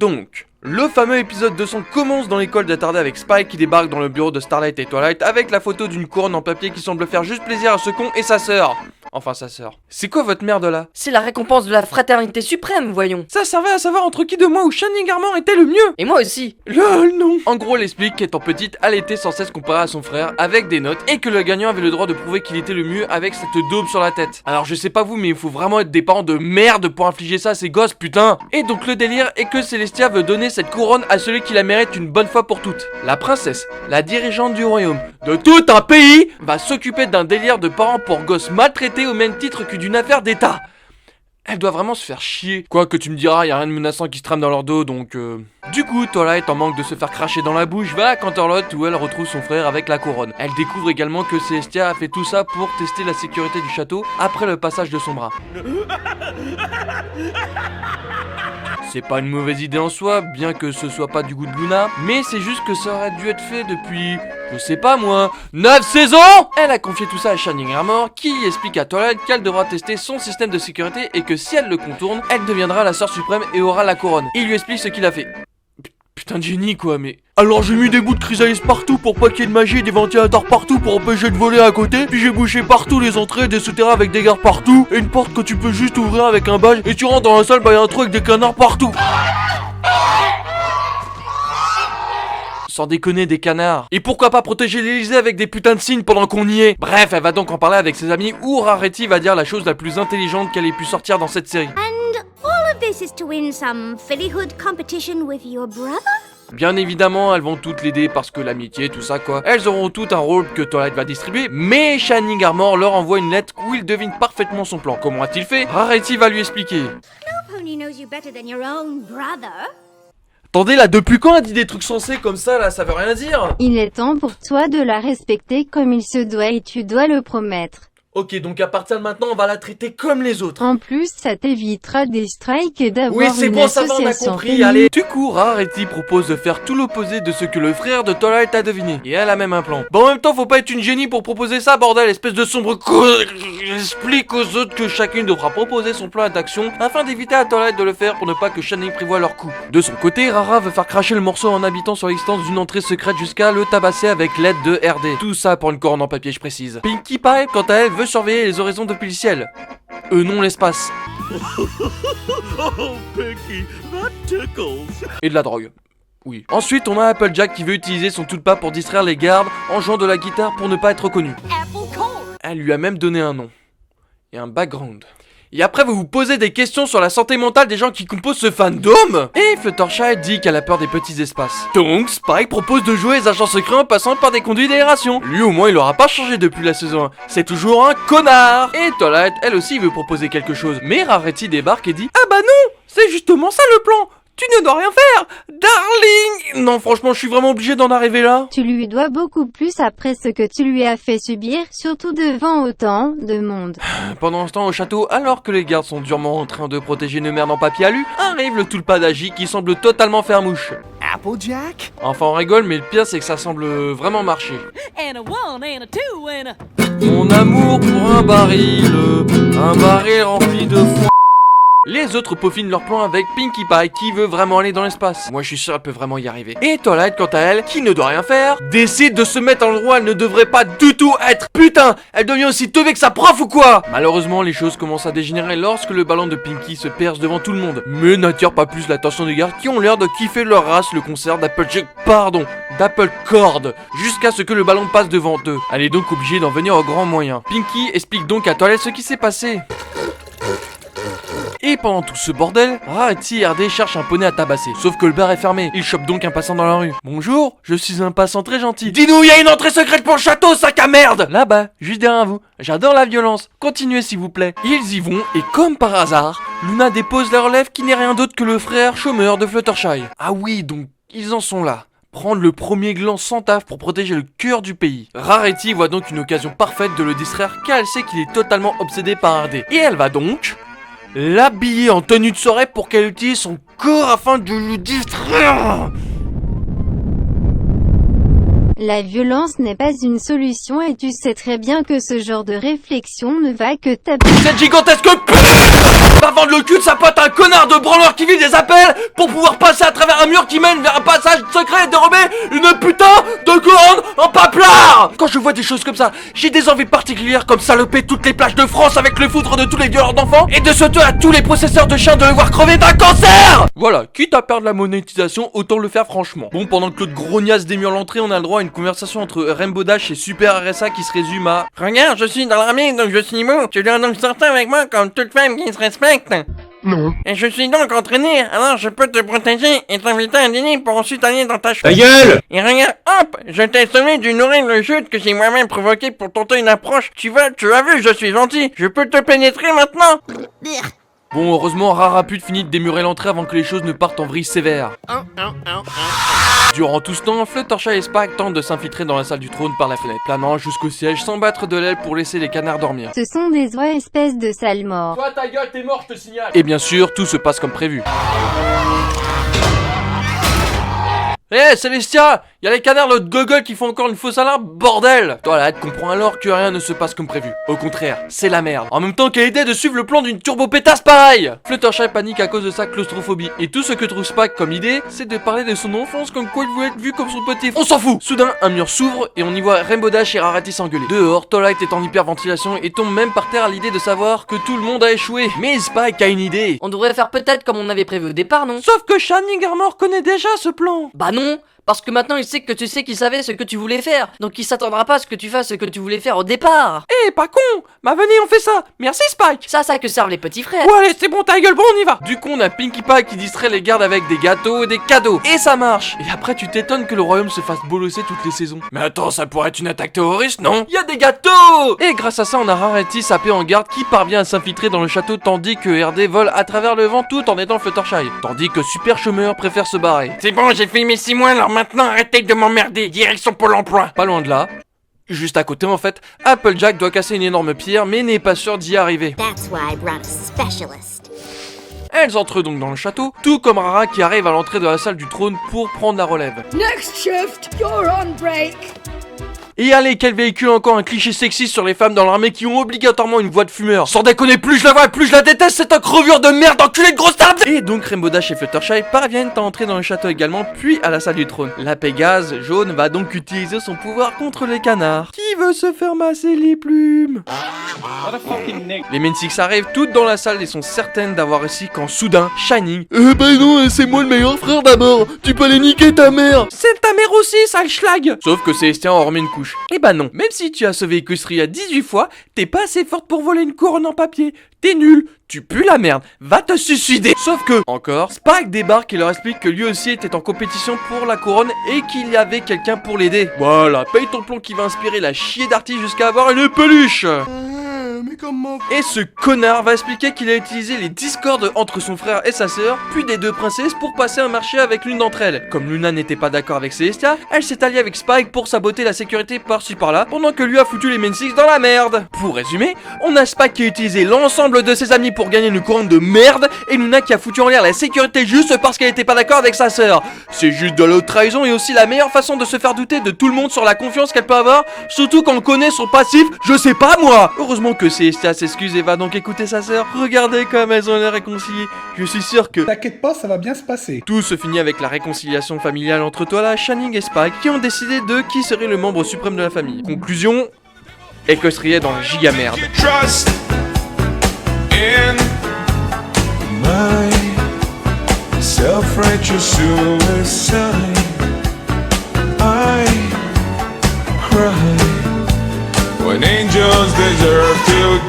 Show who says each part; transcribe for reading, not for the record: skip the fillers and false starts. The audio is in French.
Speaker 1: Donc, le fameux épisode 200 commence dans l'école d'attardé avec Spike qui débarque dans le bureau de Starlight et Twilight avec la photo d'une couronne en papier qui semble faire juste plaisir à ce con et sa sœur. Enfin sa sœur. C'est quoi votre merde là?
Speaker 2: C'est la récompense de la fraternité suprême, voyons.
Speaker 1: Ça servait à savoir entre qui de moi ou Shining Armor était le mieux.
Speaker 2: Et moi aussi.
Speaker 1: LOL non. En gros elle explique qu'étant petite, elle était sans cesse comparée à son frère avec des notes et que le gagnant avait le droit de prouver qu'il était le mieux avec cette daube sur la tête. Alors je sais pas vous mais il faut vraiment être des parents de merde pour infliger ça à ses gosses putain. Et donc le délire est que Celestia veut donner cette couronne à celui qui la mérite une bonne fois pour toutes. La princesse, la dirigeante du royaume, de tout un pays, va s'occuper d'un délire de parents pour gosses maltraités au même titre que d'une affaire d'état. Elle doit vraiment se faire chier. Quoi que tu me diras, y a rien de menaçant qui se trame dans leur dos, donc Du coup, Twilight, en manque de se faire cracher dans la bouche, va à Canterlot où elle retrouve son frère avec la couronne. Elle découvre également que Celestia a fait tout ça pour tester la sécurité du château après le passage de son bras. C'est pas une mauvaise idée en soi, bien que ce soit pas du goût de Luna, mais c'est juste que ça aurait dû être fait depuis, je sais pas moi, 9 saisons. Elle a confié tout ça à Shining Armor, qui explique à Twilight qu'elle devra tester son système de sécurité et que si elle le contourne, elle deviendra la sœur suprême et aura la couronne. Il lui explique ce qu'il a fait. Putain de génie quoi, mais... Alors j'ai mis des bouts de chrysalis partout pour pas qu'il y ait de magie et des ventilateurs partout pour empêcher de voler à côté. Puis j'ai bouché partout les entrées, des souterrains avec des gardes partout. Et une porte que tu peux juste ouvrir avec un badge. Et tu rentres dans la salle, bah y'a un trou avec des canards partout. Sans déconner des canards. Et pourquoi pas protéger l'Elysée avec des putains de signes pendant qu'on y est. Bref, elle va donc en parler avec ses amis où Rarity va dire la chose la plus intelligente qu'elle ait pu sortir dans cette série.
Speaker 3: And all of this is to win some fillyhood competition with your brother?
Speaker 1: Bien évidemment, elles vont toutes l'aider parce que l'amitié, tout ça quoi. Elles auront tout un rôle que Twilight va distribuer, mais Shining Armor leur envoie une lettre où il devine parfaitement son plan. Comment a-t-il fait? Rarity va lui expliquer.
Speaker 3: No pony knows you better than your own brother.
Speaker 1: Attendez là, depuis quand elle dit des trucs sensés comme ça là, ça veut rien dire?
Speaker 4: Il est temps pour toi de la respecter comme il se doit et tu dois le promettre.
Speaker 1: Ok, donc à partir de maintenant, on va la traiter comme les autres.
Speaker 4: En plus, ça t'évitera des strikes et d'avoir
Speaker 1: Oui, c'est
Speaker 4: une
Speaker 1: bon, ça va, on a
Speaker 4: association
Speaker 1: compris,
Speaker 4: féminine.
Speaker 1: allez. Du coup, Rarity propose de faire tout l'opposé de ce que le frère de Twilight a deviné. Et elle a même un plan. Bon, en même temps, faut pas être une génie pour proposer ça, bordel, espèce de sombre explique aux autres que chacune devra proposer son plan d'action afin d'éviter à Twilight de le faire pour ne pas que Shining prévoie leur coup. De son côté, Rara veut faire cracher le morceau en habitant sur l'existence d'une entrée secrète jusqu'à le tabasser avec l'aide de RD. Tout ça pour une couronne en papier, je précise. Pinkie Pie, quant à elle, veut surveiller les horizons depuis le ciel. Non l'espace.
Speaker 5: Oh, Pinky, that tickles.
Speaker 1: Et de la drogue. Oui. Ensuite, on a Applejack qui veut utiliser son tout pas pour distraire les gardes en jouant de la guitare pour ne pas être reconnu. Elle lui a même donné un nom. Et un background. Et après vous vous posez des questions sur la santé mentale des gens qui composent ce fandom. Et Fluttershy dit qu'elle a peur des petits espaces. Donc Spike propose de jouer les agents secrets en passant par des conduits d'aération. Lui au moins il aura pas changé depuis la saison 1. C'est toujours un connard. Et Twilight elle aussi veut proposer quelque chose. Mais Rarity débarque et dit ah bah non, c'est justement ça le plan. Tu ne dois rien faire, darling. Non franchement je suis vraiment obligé d'en arriver là.
Speaker 4: Tu lui dois beaucoup plus après ce que tu lui as fait subir, surtout devant autant de monde.
Speaker 1: Pendant ce temps au château, alors que les gardes sont durement en train de protéger une merde en papier alu, arrive le Tulpa d'Agi qui semble totalement faire mouche.
Speaker 5: Applejack?
Speaker 1: Enfin on rigole mais le pire c'est que ça semble vraiment marcher.
Speaker 6: And a one, and a two, and a...
Speaker 1: Mon amour pour un baril rempli de foin. Les autres peaufinent leur plan avec Pinkie Pie qui veut vraiment aller dans l'espace. Moi je suis sûr elle peut vraiment y arriver. Et Twilight quant à elle, qui ne doit rien faire, décide de se mettre à l'endroit où elle ne devrait pas du tout être. Putain, elle devient aussi teubée que sa prof ou quoi? Malheureusement les choses commencent à dégénérer lorsque le ballon de Pinkie se perce devant tout le monde. Mais n'attire pas plus l'attention des gardes qui ont l'air de kiffer leur race le concert d'Apple Cord, jusqu'à ce que le ballon passe devant eux. Elle est donc obligée d'en venir aux grands moyens. Pinkie explique donc à Twilight ce qui s'est passé. Et pendant tout ce bordel, Rarity et RD cherchent un poney à tabasser. Sauf que le bar est fermé. Ils chopent donc un passant dans la rue. Bonjour, je suis un passant très gentil. Dis-nous, il y a une entrée secrète pour le château, sac à merde. Là-bas, juste derrière vous. J'adore la violence. Continuez s'il vous plaît. Ils y vont et comme par hasard, Luna dépose la relève qui n'est rien d'autre que le frère chômeur de Fluttershy. Ah oui, donc ils en sont là. Prendre le premier gland sans taf pour protéger le cœur du pays. Rarity voit donc une occasion parfaite de le distraire car elle sait qu'il est totalement obsédé par RD. Et elle va donc l'habiller en tenue de soirée pour qu'elle utilise son corps afin de le distraire.
Speaker 4: La violence n'est pas une solution et tu sais très bien que ce genre de réflexion ne va que taper.
Speaker 1: Cette gigantesque pute va vendre le cul de sa pote à un connard de branleur qui vit des appels pour pouvoir passer à travers un mur qui mène vers un passage secret et dérober une putain de couronne en paplard. Quand je vois des choses comme ça, j'ai des envies particulières comme saloper toutes les plages de France avec le foutre de tous les violeurs d'enfants et de souhaiter à tous les possesseurs de chiens de le voir crever d'un cancer. Voilà, quitte à perdre la monétisation, autant le faire franchement. Bon, pendant que l'autre grognasse démure l'entrée, on a le droit à une conversation entre Rainbow Dash et Super RSA qui se résume à: regarde, je suis dans l'armée donc je suis beau, tu dois donc sortir avec moi comme toute femme qui se respecte. Non. Et je suis donc entraîné, alors je peux te protéger et t'inviter à un dîner pour ensuite aller dans ta chambre.
Speaker 7: Ta gueule!
Speaker 1: Et regarde, hop, je t'ai sauvé d'une horrible chute que j'ai moi-même provoquée pour tenter une approche. Tu as vu, je suis gentil, je peux te pénétrer maintenant. Bon, heureusement, Rarapute finit de démurer l'entrée avant que les choses ne partent en vrille sévère. Durant tout ce temps, Fluttershy et Spike tentent de s'infiltrer dans la salle du trône par la fenêtre, planant jusqu'au siège sans battre de l'aile pour laisser les canards dormir.
Speaker 4: Ce sont des oies espèces de sales morts.
Speaker 1: Toi ta gueule, t'es mort, je te signale. Et bien sûr, tout se passe comme prévu. Eh Célestia, y'a les canards l'autre gogol qui font encore une fausse alarme, bordel. Toi là, tu comprends alors que rien ne se passe comme prévu. Au contraire, c'est la merde. En même temps, quelle idée de suivre le plan d'une turbo-pétasse pareille. Fluttershy panique à cause de sa claustrophobie. Et tout ce que trouve Spike comme idée, c'est de parler de son enfance comme quoi il voulait être vu comme son petit. On s'en fout. Soudain, un mur s'ouvre et on y voit Rainbow Dash et Rarity s'engueuler. Dehors, Twilight est en hyperventilation et tombe même par terre à l'idée de savoir que tout le monde a échoué. Mais Spike a une idée.
Speaker 2: On devrait faire peut-être comme on avait prévu au départ, non?
Speaker 1: Sauf que Shining Armor connaît déjà ce plan.
Speaker 2: Bah non, parce que maintenant il sait que tu sais qu'il savait ce que tu voulais faire, donc il s'attendra pas à ce que tu fasses ce que tu voulais faire au départ.
Speaker 1: Eh, pas con. Bah venez, on fait ça. Merci Spike.
Speaker 2: Ça que servent les petits frères.
Speaker 1: Ouais, allez, c'est bon, ta gueule, bon, on y va. Du coup, on a Pinkie Pie qui distrait les gardes avec des gâteaux et des cadeaux. Et ça marche. Et après, tu t'étonnes que le royaume se fasse bolosser toutes les saisons. Mais attends, ça pourrait être une attaque terroriste, non? Y a des gâteaux. Et grâce à ça, on a Rarity sapé en garde qui parvient à s'infiltrer dans le château tandis que RD vole à travers le vent tout en étant Fluttershy. Tandis que Super Chômeur préfère se barrer. C'est bon, j'ai fait mes 6 mois, alors maintenant arrêtez de m'emmerder. Direction Pôle emploi. Pas loin de là. Juste à côté en fait, Applejack doit casser une énorme pierre mais n'est pas sûr d'y arriver.
Speaker 3: That's why I brought a specialist.
Speaker 1: Elles entrent donc dans le château, tout comme Rara qui arrive à l'entrée de la salle du trône pour prendre la relève.
Speaker 6: Next shift, you're on break.
Speaker 1: Et allez, quel véhicule encore un cliché sexiste sur les femmes dans l'armée qui ont obligatoirement une voix de fumeur. Sans déconner, plus je la vois, plus je la déteste, c'est un crevure de merde, enculé de grosse tarde. Et donc Rainbow Dash et Fluttershy parviennent à entrer dans le château également, puis à la salle du trône. La Pégase jaune va donc utiliser son pouvoir contre les canards. Qui veut se faire masser les plumes? Les Main Six arrivent toutes dans la salle et sont certaines d'avoir réussi quand soudain, Shining... bah non, c'est moi le meilleur frère d'abord. Tu peux aller niquer ta mère. C'est ta mère aussi, sale schlag. Sauf que Célestia en remet une couche. Eh bah non, même si tu as sauvé Equestria 18 fois, t'es pas assez forte pour voler une couronne en papier. T'es nul, tu pues la merde, va te suicider. Sauf que, encore, Spike débarque et leur explique que lui aussi était en compétition pour la couronne et qu'il y avait quelqu'un pour l'aider. Voilà, paye ton plan qui va inspirer la chier d'Arty jusqu'à avoir une peluche.
Speaker 5: Mais comment?
Speaker 1: Et ce connard va expliquer qu'il a utilisé les discordes entre son frère et sa sœur, puis des deux princesses pour passer un marché avec l'une d'entre elles. Comme Luna n'était pas d'accord avec Celestia, elle s'est alliée avec Spike pour saboter la sécurité par-ci par-là, pendant que lui a foutu les Main Six dans la merde. Pour résumer, on a Spike qui a utilisé l'ensemble de ses amis pour gagner une couronne de merde, et Luna qui a foutu en l'air la sécurité juste parce qu'elle était pas d'accord avec sa sœur. C'est juste de la haute trahison et aussi la meilleure façon de se faire douter de tout le monde sur la confiance qu'elle peut avoir, surtout quand on connaît son passif, je sais pas moi. Heureusement que Celestia s'excuse et va donc écouter sa sœur. Regardez comme elles ont l'air réconciliées. Je suis sûr que...
Speaker 8: T'inquiète pas, ça va bien se passer.
Speaker 1: Tout se finit avec la réconciliation familiale entre Twilight, Shining et Spike qui ont décidé de qui serait le membre suprême de la famille. Conclusion, Equestria dans la giga merde.
Speaker 9: Trust in my self-righteous suicide. I cry when angels deserve to